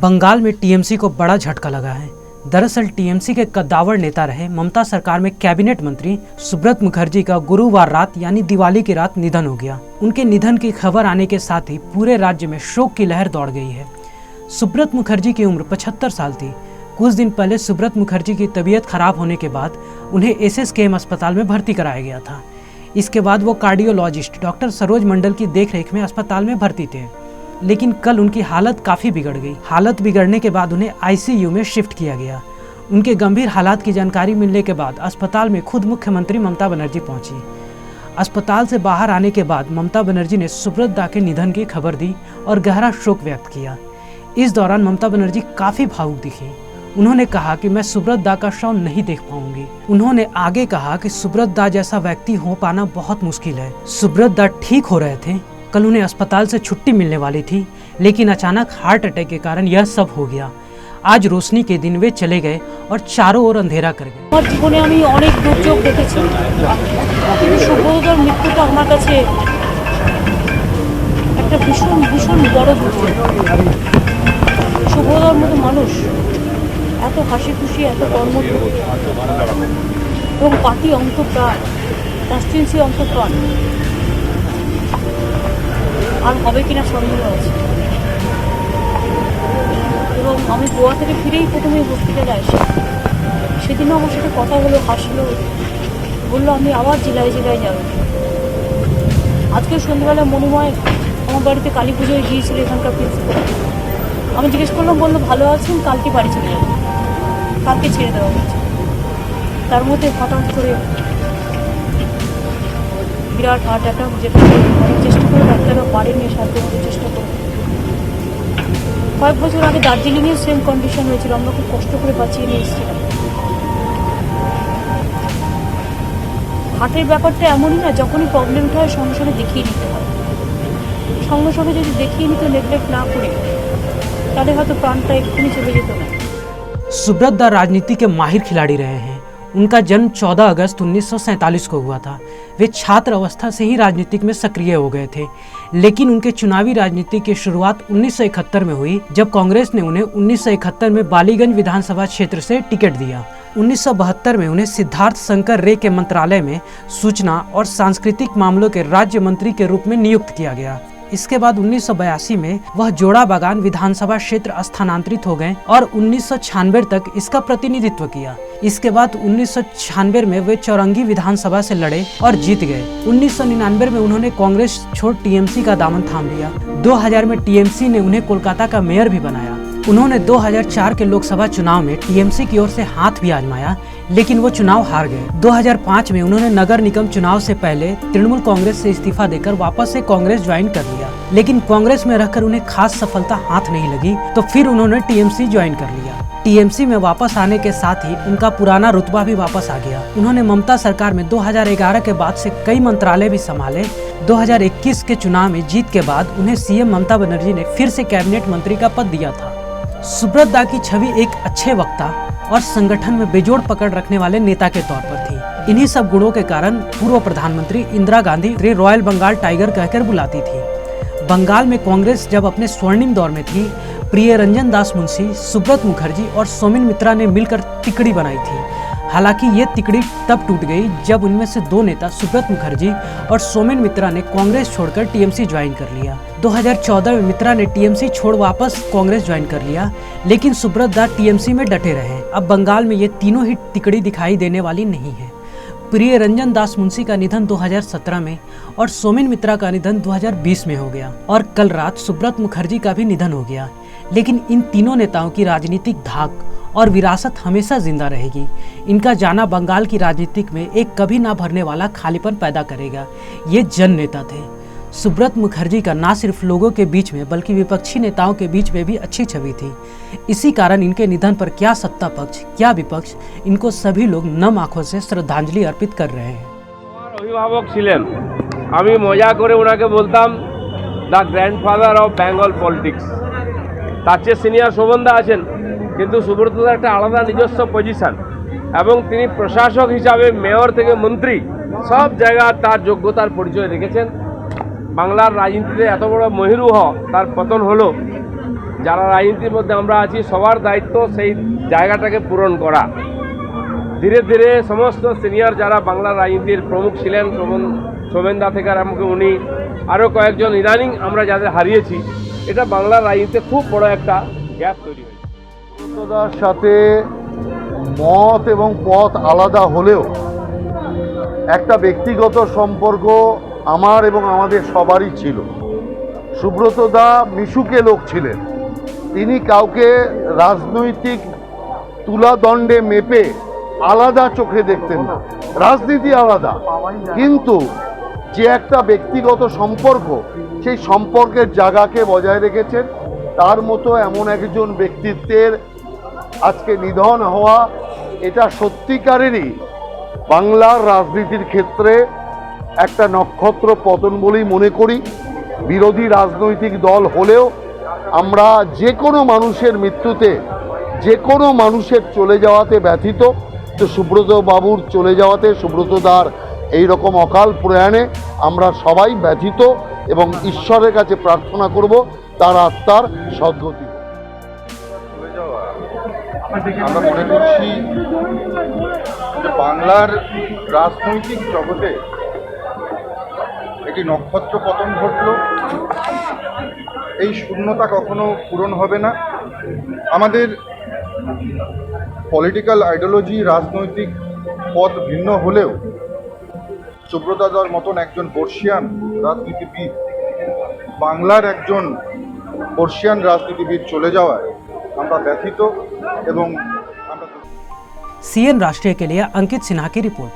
बंगाल में टीएमसी को बड़ा झटका लगा है। दरअसल टीएमसी के कद्दावर नेता रहे ममता सरकार में कैबिनेट मंत्री सुब्रत मुखर्जी का गुरुवार रात यानी दिवाली की रात निधन हो गया। उनके निधन की खबर आने के साथ ही पूरे राज्य में शोक की लहर दौड़ गई है। सुब्रत मुखर्जी की उम्र 75 साल थी। कुछ दिन पहले सुब्रत मुखर्जी की तबीयत खराब होने के बाद उन्हें एसएसकेएम अस्पताल में भर्ती कराया गया था। इसके बाद वो कार्डियोलॉजिस्ट डॉक्टर सरोज मंडल की देखरेख में अस्पताल में भर्ती थे, लेकिन कल उनकी हालत काफ़ी बिगड़ गई। हालत बिगड़ने के बाद उन्हें आईसीयू में शिफ्ट किया गया। उनके गंभीर हालात की जानकारी मिलने के बाद अस्पताल में खुद मुख्यमंत्री ममता बनर्जी पहुंची। अस्पताल से बाहर आने के बाद ममता बनर्जी ने सुब्रत दा के निधन की खबर दी और गहरा शोक व्यक्त किया। इस दौरान ममता बनर्जी काफ़ी भावुक दिखी। उन्होंने कहा कि मैं सुब्रत दा का शव नहीं देख पाऊंगी। उन्होंने आगे कहा कि सुब्रत दा जैसा व्यक्ति हो पाना बहुत मुश्किल है। सुब्रत दा ठीक हो रहे थे। कल उन्हें अस्पताल से छुट्टी मिलने वाली थी, लेकिन अचानक हार्ट अटैक के कारण यह सब हो गया। आज रोशनी के दिन वे चले गए और चारों ओर अंधेरा कर गए। আমার জীবনে আমি অনেক দুর্যোগ দেখেছি, কিন্তু সুব্রতদার মৃত্যুটা আমার কাছে একটা ভীষণ ভীষণ বড় দুর্যোগ। সুব্রতদার মতো মানুষ এত হাসি খুশি, এত কর্মঠ এবং পার্টি অন্তঃপ্রাণ, কনস্টিটিউয়েন্সি অন্তঃপ্রাণ আর হবে কিনা সন্দেহ আছে। এবং আমি গোয়া থেকে ফিরেই প্রথমে হসপিটালে আসি। সেদিনও আমার সাথে কথা হলো, হাসলো, বললো আমি আবার জেলায় জেলায় যাব। আজকে সন্ধ্যাবেলা মনোময় আমার বাড়িতে কালী পুজোয় গিয়েছিল এখানকার প্রিন্সিপাল। আমি জিজ্ঞেস করলাম, বললো ভালো আছেন, কালকে বাড়ি চলে যাবো, কালকে ছেড়ে দেওয়া হয়েছে। তার মধ্যে হঠাৎ করে বিরাট হার্ট অ্যাটাক, যেটা অনেক চেষ্টা করে ডাক্তাররা পারেনি, সাধ্য মতো চেষ্টা করে। কয়েক বছর আগে দার্জিলিংয়ে সেম কন্ডিশন হয়েছিল, আমরা খুব কষ্ট করে বাঁচিয়ে নিয়ে এসেছিলাম। হার্টের ব্যাপারটা এমনই না, যখনই প্রবলেমটা হয় সঙ্গে সঙ্গে দেখিয়ে নিতে হয়। সঙ্গে সঙ্গে যদি দেখিয়ে নিতে নেগলেক্ট না করে, তাহলে হয়তো প্রাণটা এক্ষুনি চলে যেত না। सुब्रत दा राजनीति के माहिर खिलाड़ी रहे हैं। उनका जन्म 14 अगस्त 1947 को हुआ था। वे छात्र अवस्था से ही राजनीतिक में सक्रिय हो गए थे, लेकिन उनके चुनावी राजनीति की शुरुआत 1971 में हुई, जब कांग्रेस ने उन्हें 1971 में बालीगंज विधानसभा क्षेत्र से टिकट दिया। 1972 में उन्हें सिद्धार्थ शंकर रे के मंत्रालय में सूचना और सांस्कृतिक मामलों के राज्य मंत्री के रूप में नियुक्त किया गया। इसके बाद 1982 में वह जोड़ा बागान विधानसभा क्षेत्र स्थानांतरित हो गए और 1996 तक इसका प्रतिनिधित्व किया। इसके बाद 1996 में वे चौरंगी विधानसभा से लड़े और जीत गए। 1999 में उन्होंने कांग्रेस छोड़ टीएमसी का दामन थाम लिया। 2000 में टीएमसी ने उन्हें कोलकाता का मेयर भी बनाया। उन्होंने 2004 के लोकसभा चुनाव में टीएमसी की ओर से हाथ भी आजमाया, लेकिन वो चुनाव हार गए। 2005 में उन्होंने नगर निगम चुनाव से पहले तृणमूल कांग्रेस से इस्तीफा देकर वापस से कांग्रेस ज्वाइन कर लिया, लेकिन कांग्रेस में रहकर उन्हें खास सफलता हाथ नहीं लगी, तो फिर उन्होंने टीएमसी ज्वाइन कर लिया। टीएमसी में वापस आने के साथ ही उनका पुराना रुतबा भी वापस आ गया। उन्होंने ममता सरकार में 2011 के बाद से कई मंत्रालय भी संभाले। 2021 के चुनाव में जीत के बाद उन्हें सीएम ममता बनर्जी ने फिर से कैबिनेट मंत्री का पद दिया था। सुब्रत दा की छवि एक अच्छे वक्ता और संगठन में बेजोड़ पकड़ रखने वाले नेता के तौर पर थी। इन्हीं सब गुणों के कारण पूर्व प्रधानमंत्री इंदिरा गांधी रॉयल बंगाल टाइगर कहकर बुलाती थी। बंगाल में कांग्रेस जब अपने स्वर्णिम दौर में थी, प्रियरंजन दास मुंशी, सुब्रत मुखर्जी और सोमेन मित्रा ने मिलकर तिकड़ी बनाई थी। हालांकि ये तिकड़ी तब टूट गई जब उनमें से दो नेता सुब्रत मुखर्जी और सोमेन मित्रा ने कांग्रेस छोड़कर टीएमसी ज्वाइन कर लिया। 2014 में मित्रा ने टीएमसी छोड़ वापस कांग्रेस ज्वाइन कर लिया, लेकिन सुब्रत दा टीएमसी में डटे रहे। अब बंगाल में ये तीनों ही तिकड़ी दिखाई देने वाली नहीं है। प्रियरंजन दास मुंशी का निधन 2017 में और सोमेन मित्रा का निधन 2020 में हो गया, और कल रात सुब्रत मुखर्जी का भी निधन हो गया। लेकिन इन तीनों नेताओं की राजनीतिक धाक और विरासत हमेशा जिंदा रहेगी। इनका जाना बंगाल की राजनीतिक में एक कभी ना भरने वाला खालीपन पैदा करेगा। ये जन नेता थे। सुब्रत मुखर्जी का ना सिर्फ लोगों के बीच में बल्कि विपक्षी नेताओं के बीच में भी अच्छी छवि थी। इसी कारण इनके निधन पर क्या सत्ता पक्ष क्या विपक्ष, इनको सभी लोग नम आंखों से श्रद्धांजलि अर्पित कर रहे हैं। अभिभावक छिलेन, आमी मजा करे उनाके बोलताम the grandfather of Bengal politics. तार चेয়ে সিনিয়র শোভনদা আছেন, কিন্তু সুব্রতদার একটা আলাদা নিজস্ব পজিশন এবং তিনি প্রশাসক হিসাবে মেয়র থেকে মন্ত্রী সব জায়গায় তার যোগ্যতার পরিচয় রেখেছেন। বাংলার রাজনীতিতে এত বড় মহিরুহ তার পতন হলো, যারা রাজনীতির মধ্যে আমরা আছি সবার দায়িত্ব সেই জায়গাটাকে পূরণ করা। ধীরে ধীরে সমস্ত সিনিয়র যারা বাংলার রাজনীতির প্রমুখ ছিলেন, সোমেনদা থেকে আরম্ভ করে উনি আরও কয়েকজন ইদানিং আমরা যাদের হারিয়েছি, এটা বাংলার রাজনীতিতে খুব বড় একটা গ্যাপ তৈরি হয়েছে। সুব্রতদার সাথে মত এবং পথ আলাদা হলেও একটা ব্যক্তিগত সম্পর্ক আমার এবং আমাদের সবারই ছিল। সুব্রতদা মিশুকে লোক ছিলেন, তিনি কাউকে রাজনৈতিক তুলাদণ্ডে মেপে আলাদা চোখে দেখতেন না, রাজনীতি আলাদা, কিন্তু যে একটা ব্যক্তিগত সম্পর্ক সেই সম্পর্কের জায়গাকে বজায় রেখেছেন। তার মতো এমন একজন ব্যক্তিত্বের আজকে নিধন হওয়া, এটা সত্যিকারেরই বাংলার রাজনীতির ক্ষেত্রে একটা নক্ষত্র পতন বলেই মনে করি। বিরোধী রাজনৈতিক দল হলেও আমরা যে কোনো মানুষের মৃত্যুতে, যে কোনো মানুষের চলে যাওয়াতে ব্যথিত। তো সুব্রত বাবুর চলে যাওয়াতে, সুব্রতদার এই রকম অকাল প্রয়াণে আমরা সবাই ব্যথিত এবং ঈশ্বরের কাছে প্রার্থনা করব তার আত্মার সদ্গতি। আমরা মনে করছি যে বাংলার রাজনৈতিক জগতে একটি নক্ষত্র পতন ঘটল। এই শূন্যতা কখনো পূরণ হবে না। আমাদের পলিটিক্যাল আইডিওলজি, রাজনৈতিক পথ ভিন্ন হলেও সুব্রতদার মতন একজন বর্ষিয়ান রাজনীতিবিদ, বাংলার একজন বর্ষিয়ান রাজনীতিবিদ চলে যাওয়ায় আমরা ব্যথিত এবং আমরা सीएन राष्ट्रीय के लिए अंकित सिन्हा की रिपोर्ट।